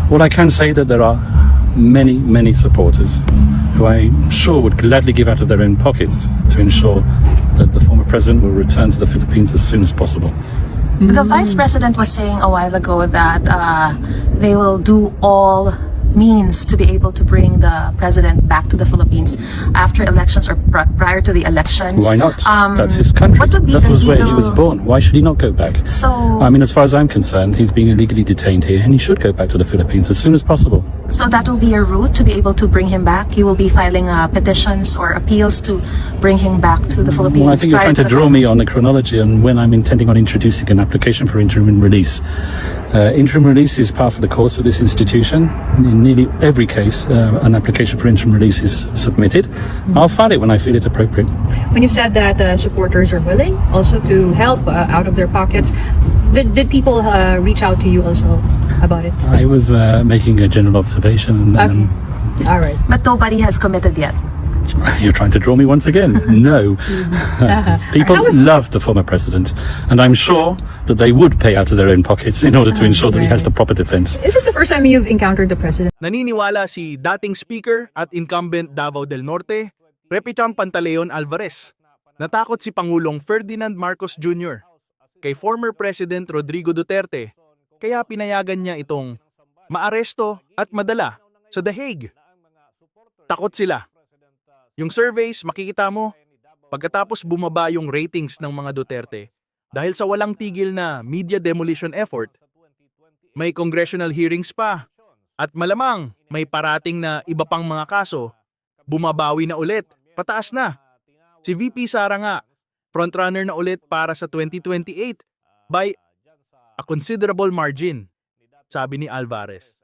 What I can say that there are many supporters who I'm sure would gladly give out of their own pockets to ensure that the former president will return to the Philippines as soon as possible. The Vice President was saying a while ago that they will do all means to be able to bring the President back to the Philippines after elections or prior to the elections. Why not? That's his country. What would be that the was where he legal- was born. Why should he not go back? So, I mean, as far as I'm concerned, he's being illegally detained here and he should go back to the Philippines as soon as possible. so that will be a route to be able to bring him back. You will be filing petitions or appeals to bring him back to the Philippines. Well, I think you're prior trying to the draw me election. on the chronology and when I'm intending on introducing an application for interim release. Interim release is part of the course of this institution. In nearly every case, an application for interim release is submitted. I'll file it when I feel it appropriate. When you said that supporters are willing also to help out of their pockets, did people reach out to you also about it? I was making a general observation. Okay. All right. But nobody has committed yet. You're trying to draw me once again. No. People love the former president, and I'm sure that they would pay out of their own pockets in order to ensure that he has the proper defense. Is this the first time you've encountered the president? Naniniwala si dating Speaker at incumbent Davao del Norte, Repicham Pantaleon Alvarez. Natakot si Pangulong Ferdinand Marcos Jr. kay former President Rodrigo Duterte, kaya pinayagan niya itong maaresto at madala sa The Hague. Takot sila. Yung surveys, makikita mo, pagkatapos bumaba yung ratings ng mga Duterte dahil sa walang tigil na media demolition effort, may congressional hearings pa at malamang may parating na iba pang mga kaso, bumabawi na ulit, pataas na. Si VP Sara nga, frontrunner na ulit para sa 2028 by a considerable margin, sabi ni Alvarez.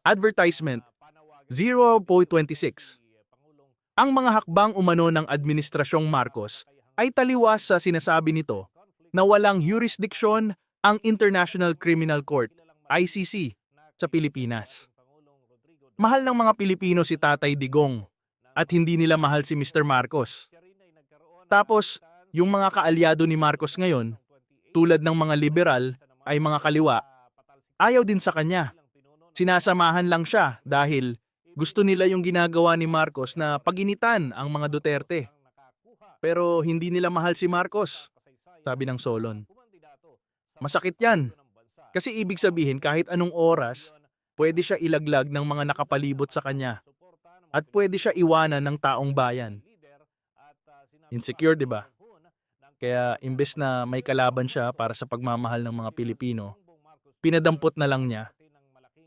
Advertisement, 0.26. Ang mga hakbang umano ng Administrasyong Marcos ay taliwas sa sinasabi nito na walang jurisdiction ang International Criminal Court, ICC, sa Pilipinas. Mahal ng mga Pilipino si Tatay Digong at hindi nila mahal si Mr. Marcos. Tapos, yung mga kaalyado ni Marcos ngayon, tulad ng mga liberal ay mga kaliwa, ayaw din sa kanya. Sinasamahan lang siya dahil gusto nila yung ginagawa ni Marcos na paginitan ang mga Duterte. Pero hindi nila mahal si Marcos, sabi ng Solon. Masakit yan. Kasi ibig sabihin kahit anong oras, pwede siya ilaglag ng mga nakapalibot sa kanya. At pwede siya iwanan ng taong bayan. Insecure, di ba? Kaya imbes na may kalaban siya para sa pagmamahal ng mga Pilipino, pinadampot na lang niya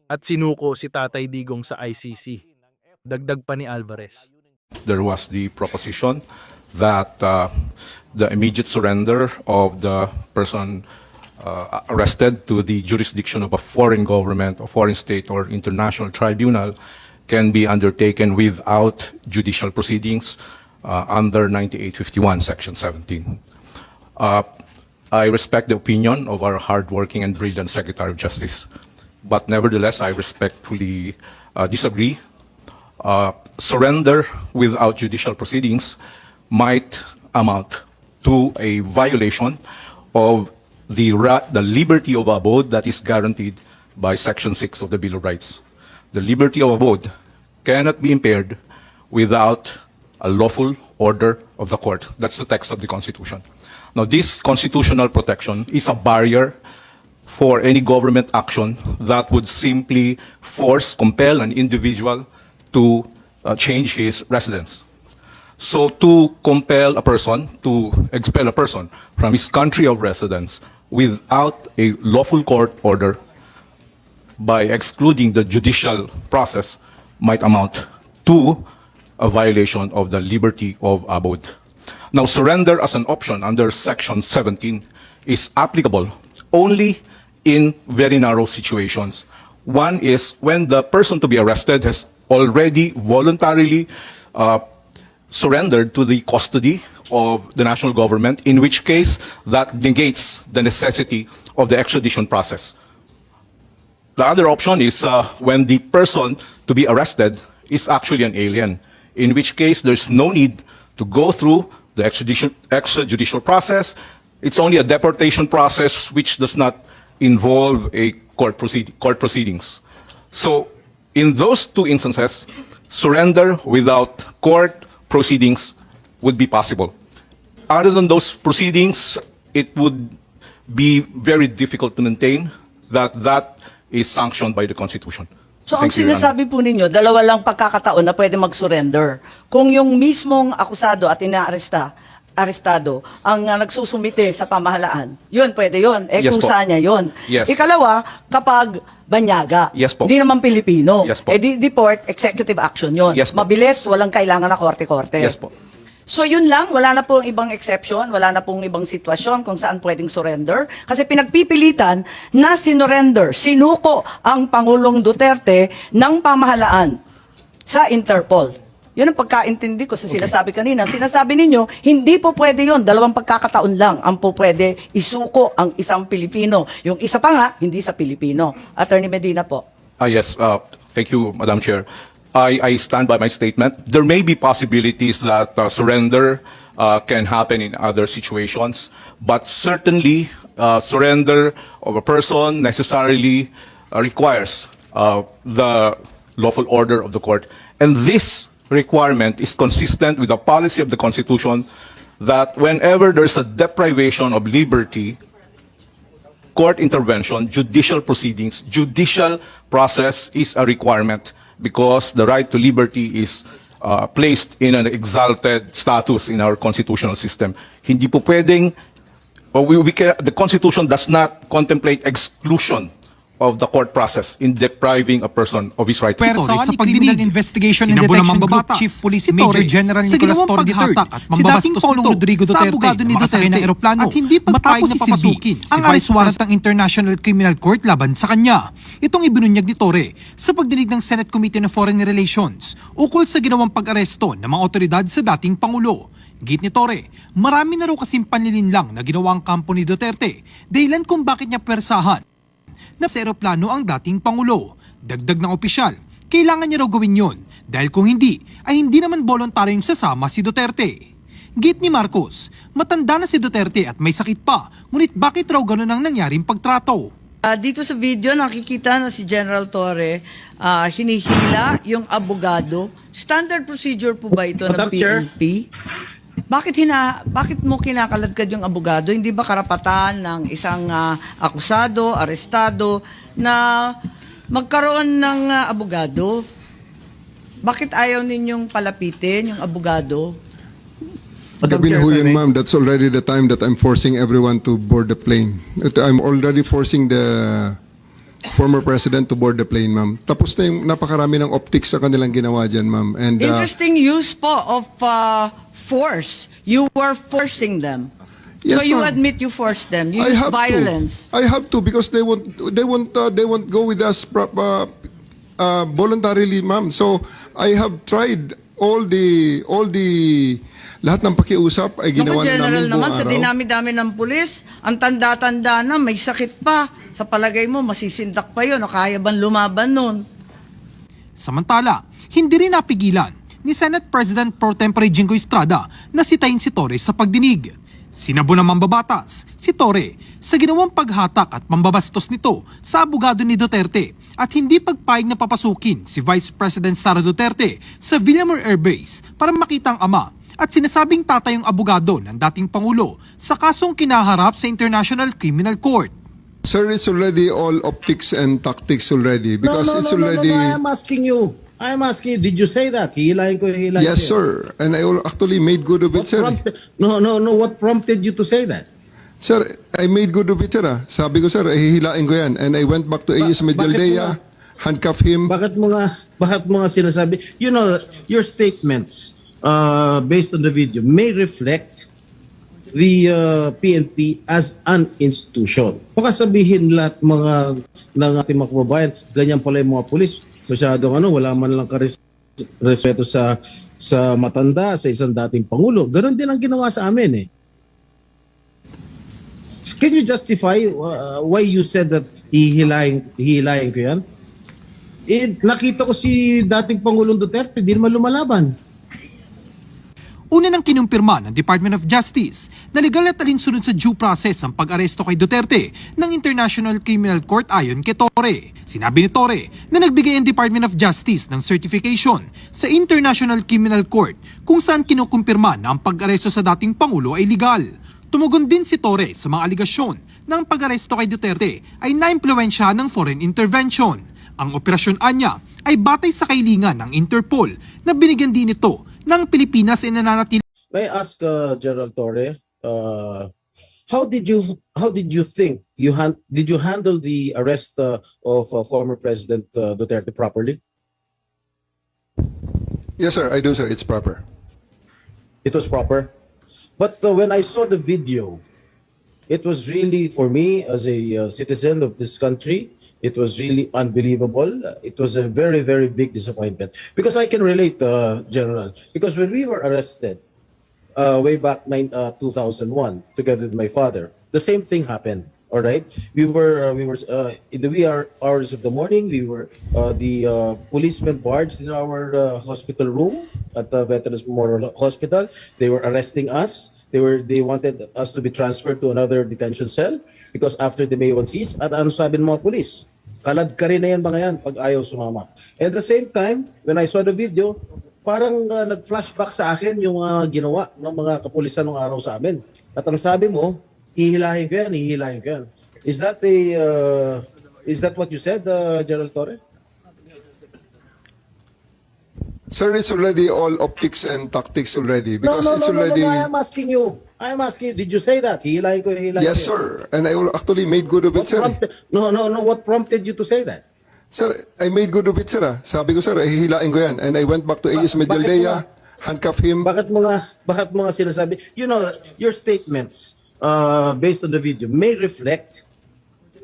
at sinuko si Tatay Digong sa ICC. Dagdag pa ni Alvarez. There was the proposition that the immediate surrender of the person arrested to the jurisdiction of a foreign government, a foreign state, or international tribunal can be undertaken without judicial proceedings under 9851, Section 17. I respect the opinion of our hardworking and brilliant Secretary of Justice. But nevertheless, I respectfully disagree. Surrender without judicial proceedings might amount to a violation of the liberty of abode that is guaranteed by Section 6 of the Bill of Rights. The liberty of abode cannot be impaired without a lawful order of the court. That's the text of the Constitution. Now, this constitutional protection is a barrier for any government action that would simply compel an individual to change his residence. So to compel a person, to expel a person from his country of residence without a lawful court order by excluding the judicial process might amount to a violation of the liberty of abode. Now, surrender as an option under Section 17 is applicable only in very narrow situations. One is when the person to be arrested has already voluntarily surrendered to the custody of the national government, in which case that negates the necessity of the extradition process. The other option is when the person to be arrested is actually an alien, in which case there's no need to go through the extrajudicial process. It's only a deportation process which does not involve a court proceedings. So, in those two instances, surrender without court proceedings would be possible. Other than those proceedings, it would be very difficult to maintain that is sanctioned by the Constitution. So ang Thank you, Your Honor. sinasabi po ninyo, dalawa lang pagkakataon na pwede mag-surrender. Kung yung mismong akusado at arestado ang nagsusumite sa pamahalaan, yun, pwede yun. Yes po. Kusa niya yun. Yes. Ikalawa, kapag banyaga, Yes po. hindi naman Pilipino, Yes po. deport, executive action yun. Yes po. Mabilis, walang kailangan na korte-korte. Yes po. So yun lang, wala na pong ibang exception, wala na pong ibang sitwasyon kung saan pwedeng surrender. Kasi pinagpipilitan na sinurrender, sinuko ang Pangulong Duterte ng pamahalaan sa Interpol. Yun ang pagkaintindi ko sa sinasabi kanina. Sinasabi ninyo, hindi po pwede yun. Dalawang pagkakataon lang ang po pwede isuko ang isang Pilipino. Yung isa pa nga, hindi sa Pilipino. Attorney Medina po. Yes, thank you, Madam Chair. I stand by my statement. There may be possibilities that surrender can happen in other situations, but certainly surrender of a person necessarily requires the lawful order of the court. And this requirement is consistent with the policy of the Constitution that whenever there's a deprivation of liberty, court intervention, judicial proceedings, judicial process is a requirement because the right to liberty is placed in an exalted status in our constitutional system. Hindi po pwedeng, the Constitution does not contemplate exclusion of the court process in depriving a person of his right to Pero Torre, sa sa pagdinig, Criminal Investigation and sinabo ng Detection Group mambabatas, Chief Police si Major Torre, General sa Nicolas ginawang Torre III paghatak at si mambabastos dating Pangulong nito Rodrigo sa Duterte abogado ni na makasakay Duterte ng eroplano at hindi matapos pagpapayag na isilbi papasukin ang si Vice arrest warrant President ng International Criminal Court laban sa kanya. Itong ibinunyag ni Torre sa pagdinig ng Senate Committee on Foreign Relations ukol sa ginawang pag-aresto ng mga otoridad sa dating Pangulo. Git ni Torre, marami na raw kasing panlilinlang na ginawang kampo ni Duterte dahilan kung bakit niya pwersahan na sa eroplano ang dating Pangulo. Dagdag ng opisyal, kailangan niya raw gawin yon dahil kung hindi, ay hindi naman voluntaryong sasama si Duterte. Git ni Marcos, matanda na si Duterte at may sakit pa, ngunit bakit raw ganun ang nangyaring pagtrato? Dito sa video, nakikita na si General Torre hinihila yung abogado. Standard procedure po ba ito ng Madam Chair? PNP? Bakit mo kinakaladkad yung abogado? Hindi ba karapatan ng isang akusado, arestado na magkaroon ng abogado? Bakit ayaw ninyong palapitin yung abogado? Madam Gabi na Chair, ho if I yun, may. ma'am. That's already the time that I'm forcing everyone to board the plane. I'm already forcing the former president to board the plane, ma'am. Tapos na yung napakarami ng optics sa kanilang ginawa dyan, ma'am. And Interesting use po of force. You were forcing them. Yes, So you ma'am. admit you forced them. You I use have violence. to. I have to because they won't go with us voluntarily, ma'am. So I have tried all the lahat ng pakiusap ay ginawa na General namin naman, buong sa araw. dinami-dami ng pulis, ang tanda-tanda na, may sakit pa. Sa palagay mo, masisindak pa yun, o kaya bang lumaban nun? Samantala, hindi rin napigilan ni Senate President Pro Tempore Jingo Estrada na sitayin si Torre sa pagdinig. Sinabo ng mambabatas si Torre sa ginawang paghatak at mambabastos nito sa abogado ni Duterte at hindi pagpayag na papasukin si Vice President Sara Duterte sa Villamor Air Base para makita ang ama at sinasabing tatay ang abogado ng dating Pangulo sa kasong kinaharap sa International Criminal Court. Sir, it's already all optics and tactics already because it's already. I am asking you, did you say that? Hihilahin ko, hihilahin Yes, ko. sir. And I actually made good of it, What sir. what prompted you to say that? Sir, I made good of it, sir. Sabi ko, sir, hihilain ko yan. And I went back to AS Medialdea, handcuff him. Bakit mo nga sinasabi? You know, your statements based on the video may reflect the PNP as an institution. Baka sabihin lahat ng ating mga kababayan, ganyan pala yung mga pulis. Masyadong wala man lang respeto sa matanda, sa isang dating Pangulo. Ganon din ang ginawa sa amin eh. Can you justify why you said that hihilahin ko yan? Nakita ko si dating Pangulong Duterte, di naman lumalaban. Una nang kinumpirma ng Department of Justice na legal at alinsunod sa due process ang pag-aresto kay Duterte ng International Criminal Court ayon kay Torre. Sinabi ni Torre na nagbigay ang Department of Justice ng certification sa International Criminal Court kung saan kinukumpirma na ang pag-aresto sa dating Pangulo ay legal. Tumugon din si Torre sa mga aligasyon na ang pag-aresto kay Duterte ay naimpluwensya ng foreign intervention. Ang operasyon anya ay batay sa kahilingan ng Interpol na binigyan din ito ng Pilipinas ay nananatili. May I ask General Torre, how did you think did you handle the arrest of former President Duterte properly? Yes, sir. I do, sir. It's proper. It was proper. But when I saw the video, it was really, for me as a citizen of this country, it was really unbelievable. It was a very, very big disappointment. Because I can relate, General. Because when we were arrested way back 2001, together with my father, the same thing happened. All right, we were in the wee hours of the morning. We were the policemen barged in our hospital room at the Veterans Memorial Hospital. They were arresting us. They wanted us to be transferred to another detention cell because after the May 1 siege, at ano sabi ng mga police? Kalad ka rin na yan mga yan pag ayaw sumama. And at the same time, when I saw the video, parang nag-flashback sa akin yung ginawa ng mga kapulisan nung araw sa amin. At ang sabi mo, hihilahin ko yan, hihilahin ko yan. Is that what you said, General Torre? Sir, it's already all optics and tactics already because it's already... No, I am asking you. Did you say that? Hihilahin ko, hihilahin ko. Yes, sir. And I actually made good of it, sir. No, what prompted you to say that? Sir, I made good of it, sir. Sabi ko, sir, hihilain ko yan. And I went back to A.S. Medialdea, handcuff him. Bakit mo nga sinasabi? You know, your statements based on the video may reflect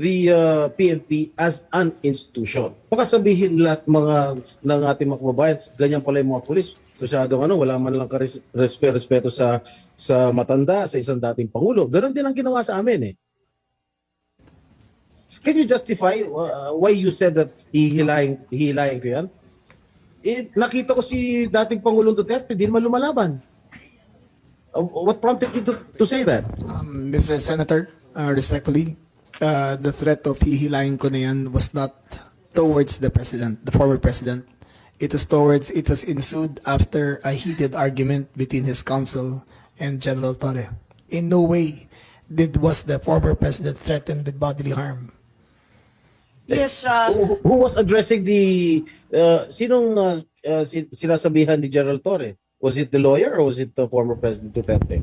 the PNP as an institution. Baka sabihin lahat ng ating mga kababayan, ganyan pala yung mga polis. Masyadong wala man lang respeto sa matanda, sa isang dating Pangulo. Ganon din ang ginawa sa amin eh. Can you justify why you said that hihilahin ko yan? Nakita ko si dating Pangulong Duterte, di naman lumalaban. What prompted you to say that? Mr. Senator, respectfully, the threat of hihilahin ko na yan was not towards the president, the former president. It was ensued after a heated argument between his counsel and General Torre. In no way was the former president threatened with bodily harm. Yes, Who was addressing the sinong sinasabihan ni General Torre? Was it the lawyer or was it the former President Duterte?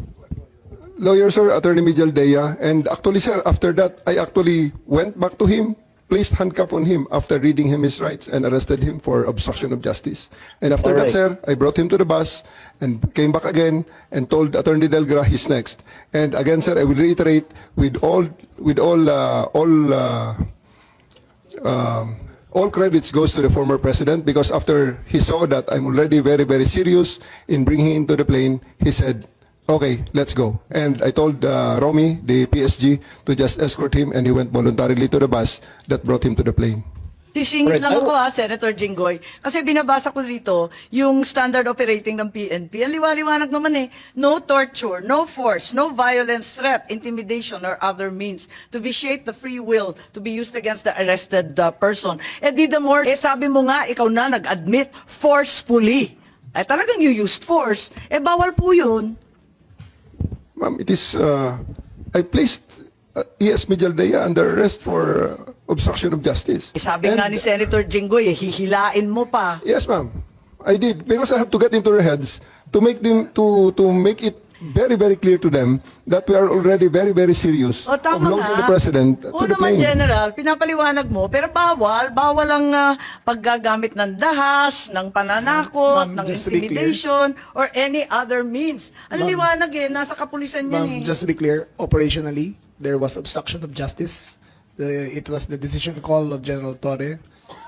Lawyer, sir, Attorney Medialdea. And actually, sir, after that, I actually went back to him, placed handcuff on him after reading him his rights and arrested him for obstruction of justice. And after All that, right. sir, I brought him to the bus and came back again and told Attorney Delgra he's next. And again, sir, I will reiterate all credits goes to the former president because after he saw that I'm already very, very serious in bringing him to the plane, he said, okay, let's go. And I told Romy, the PSG, to just escort him and he went voluntarily to the bus that brought him to the plane. sisingit Right. lang ako Senator Jinggoy. Kasi binabasa ko dito yung standard operating ng PNP. Ang liwaliwanag naman no torture, no force, no violence, threat, intimidation, or other means to vitiate the free will to be used against the arrested person. Di the more, sabi mo nga, ikaw na nag-admit forcefully. Talagang you used force. Bawal po yun. Ma'am, it is, I placed E.S. Medialdea under arrest for obstruction of justice. Sabi nga ni Senator Jinggoy, hihilain mo pa. Yes, ma'am. I did because I have to get into their heads to make them to make it very, very clear to them that we are already very, very serious of Tama launching nga. the president to Oo the naman, plane. General, pinapaliwanag mo, pero bawal ang paggagamit ng dahas, ng pananakot, Ma'am, ng just to be clear. intimidation, or any other means. Ang liwanag nasa kapulisan yan Just to be clear, operationally, there was obstruction of justice. It was the decision call of General Torre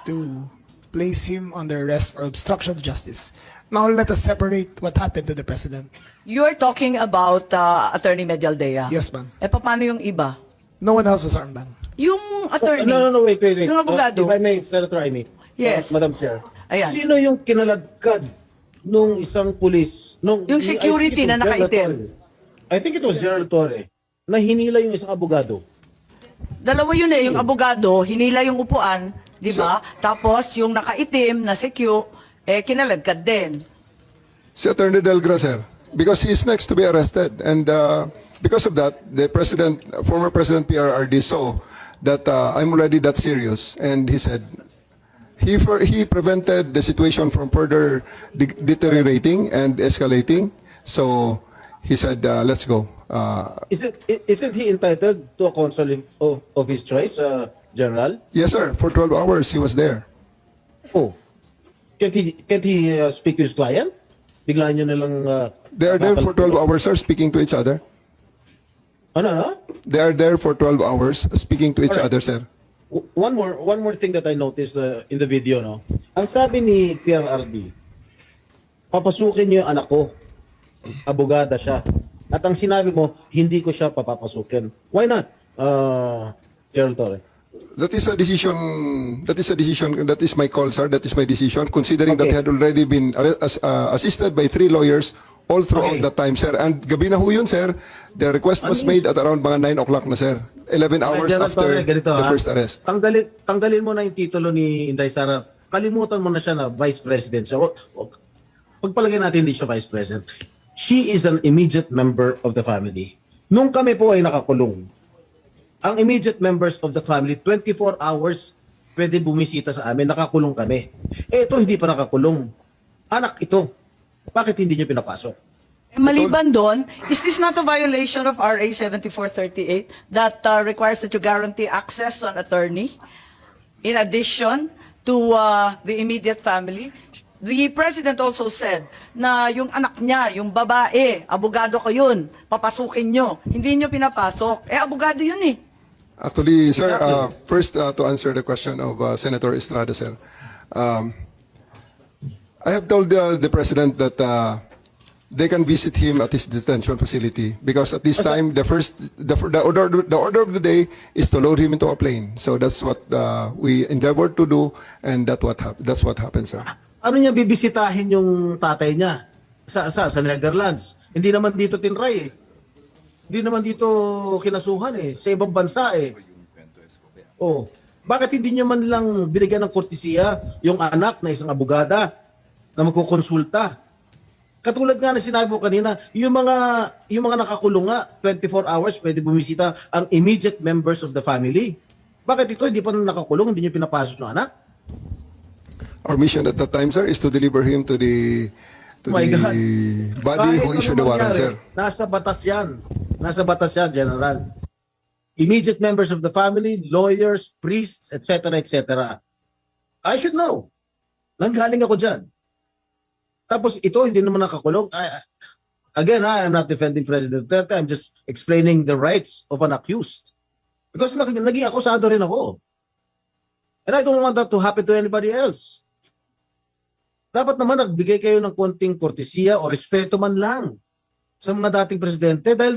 to place him under arrest for obstruction of justice. Now let us separate what happened to the president. You're talking about Attorney Medialdea. Yes, ma'am. Paano yung iba? No one else was armed, ma'am. Yung attorney. No, wait. Yung abogado. If I may, Senator Amy. Yes. Madam Chair. Ayan. Sino yung kinaladkad nung isang pulis Yung security na nakaitim. I think it was General Torre na hinila yung isang abogado. Dalawa yun eh, yung abogado, hinila yung upuan, di ba? Tapos yung nakaitim na secure, kinaladkad din. Si Attorney Delgra, sir, because he is next to be arrested. And because of that, the former President PRRD saw that I'm already that serious. And he said, he prevented the situation from further deteriorating and escalating. So he said, let's go. Isn't he entitled to a counsel of his choice, General? Yes, sir. For 12 hours, he was there. Oh. Can't he speak to his client? Biglaan nyo nalang... They are there for 12 hours, sir, speaking to each other. Ano? They are there for 12 hours speaking to each Alright. other, sir. One more thing that I noticed in the video, no? Ang sabi ni PRRD, papasukin niyo yung anak ko. Abogada siya. At ang sinabi mo, hindi ko siya papapasukin. Why not, General Torre? That is a decision. That is my call, sir. That is my decision. Considering that he had already been assisted by 3 lawyers all throughout that time, sir. And gabi na ho yun, sir. The request was made at around mga 9 o'clock na, sir. 11 hours General after Torre, ganito, the first arrest. Tanggalin mo na yung titulo ni Inday Sara. Kalimutan mo na siya na Vice President. So, pagpalagay natin hindi siya Vice President. She is an immediate member of the family. Nung kami po ay nakakulong, ang immediate members of the family, 24 hours pwede bumisita sa amin, nakakulong kami. Ito, hindi pa nakakulong. Anak ito. Bakit hindi niyo pinapasok? Maliban doon, is this not a violation of RA 7438 that requires that you guarantee access to an attorney in addition to the immediate family? The President also said na yung anak niya, yung babae, abogado ko yun, papasukin nyo. Hindi nyo pinapasok. Abogado yun eh. Actually, sir, first to answer the question of Senator Estrada, sir. I have told the President that they can visit him at his detention facility because at this time, the order of the day is to load him into a plane. So that's what we endeavored to do, and that's what happened, sir. Ano niya bibisitahin yung tatay niya sa Netherlands? Hindi naman dito tinray eh. Hindi naman dito kinasuhan eh. Sa ibang bansa eh. Oh, bakit hindi niyo man lang binigyan ng kortesiya yung anak na isang abogada na magkukonsulta? Katulad nga na sinabi mo kanina, yung mga nakakulong nga, 24 hours pwede bumisita ang immediate members of the family. Bakit ito hindi pa nakakulong, hindi niyo pinapasok ng anak? Our mission at that time, sir, is to deliver him to the My God. body who Kahit issued the ano warrant, mangyari, sir. Nasa batas yan. Nasa batas yan, General. Immediate members of the family, lawyers, priests, etc., etc. I should know. Nanggaling ako dyan. Tapos ito, hindi naman nakakulong. Again, I'm not defending President Duterte. I'm just explaining the rights of an accused. Because naging akusado rin ako. And I don't want that to happen to anybody else. Dapat naman nagbigay kayo ng konting kortesiya o respeto man lang sa mga dating presidente dahil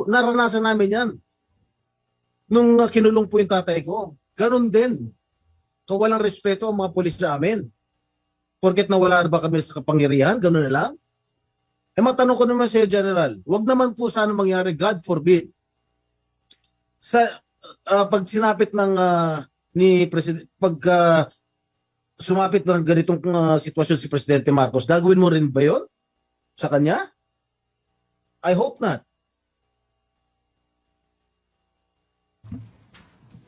naranasan namin yan. Nung kinulong po yung tatay ko, ganun din. Kawalang respeto ang mga pulis sa amin. Porket nawala na ba kami sa kapangyarihan, ganun na lang. Matanong ko naman sa General, wag naman po sana mangyari, God forbid. Sa pag sinapit ng ni President, sumapit ng ganitong sitwasyon si Presidente Marcos, gagawin mo rin ba yun sa kanya? I hope not.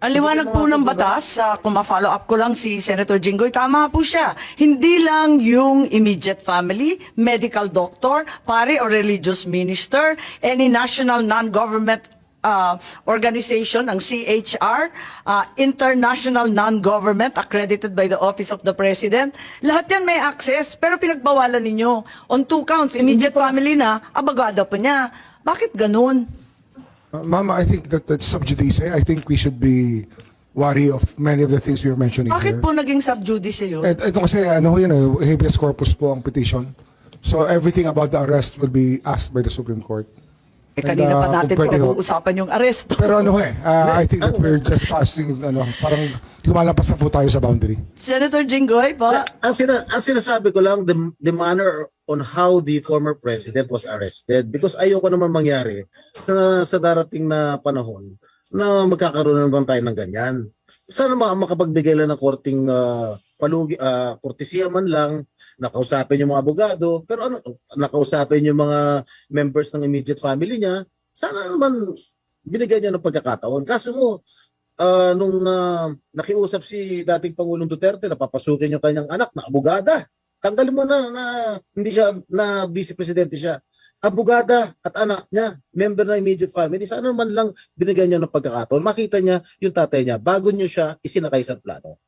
Ang liwanag po ng batas, kung ma-follow up ko lang si Senator Jinggoy, tama po siya. Hindi lang yung immediate family, medical doctor, pare or religious minister, any national non-government organization, ang CHR, international non-government accredited by the Office of the President. Lahat yan may access, pero pinagbawalan ninyo. On 2 counts, immediate family na, abogado pa niya. Bakit ganun? Mama, I think that's sub judice. I think we should be wary of many of the things we were mentioning Bakit here. po naging sub judice yun? Ito kasi, habeas corpus po ang petition. So everything about the arrest will be asked by the Supreme Court. Kanina pa natin kung pwede ho. pag-uusapan yung aresto. Pero I think that we're just passing, parang lumalampas na po tayo sa boundary. Senator Jinggoy, po. Ang sinasabi ko lang, the manner on how the former president was arrested, because ayoko naman mangyari sa darating na panahon na magkakaroon naman tayo ng ganyan. Sana makapagbigay lang ng korting kortesiya man lang, nakausapin yung mga abogado, pero nakausapin yung mga members ng immediate family niya, sana naman binigyan niya ng pagkakataon. Kaso mo, nung nakiusap si dating Pangulong Duterte na papasukin yung kanyang anak na abogada, tanggalin mo na hindi siya, na vice presidente siya. Abogada at anak niya, member ng immediate family, sana naman lang binigyan niya ng pagkakataon. Makita niya yung tatay niya bago niyo siya isinakay sa plano.